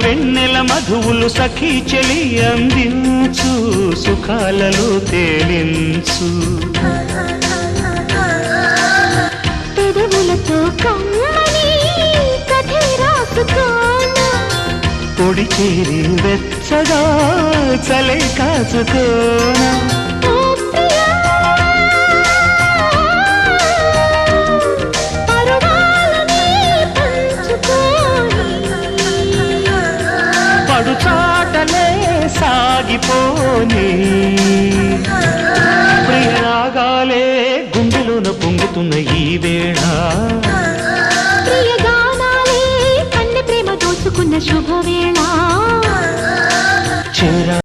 వెన్నెల మధువులు సఖీ చెలి అందించు సుఖాలలో తేలించు పెదవులతో కమ్మని కథే రాసుకోనా పొడి చేరి వెచ్చగా చలే కాచుకోనా పడుచాటలే సాగిపోని ప్రియరాగాలే గుండెలోన పొంగుతున్న ఈ వేళ ప్రియ గానాలే కన్నె ప్రేమ దోచుకున్న శుభవేళ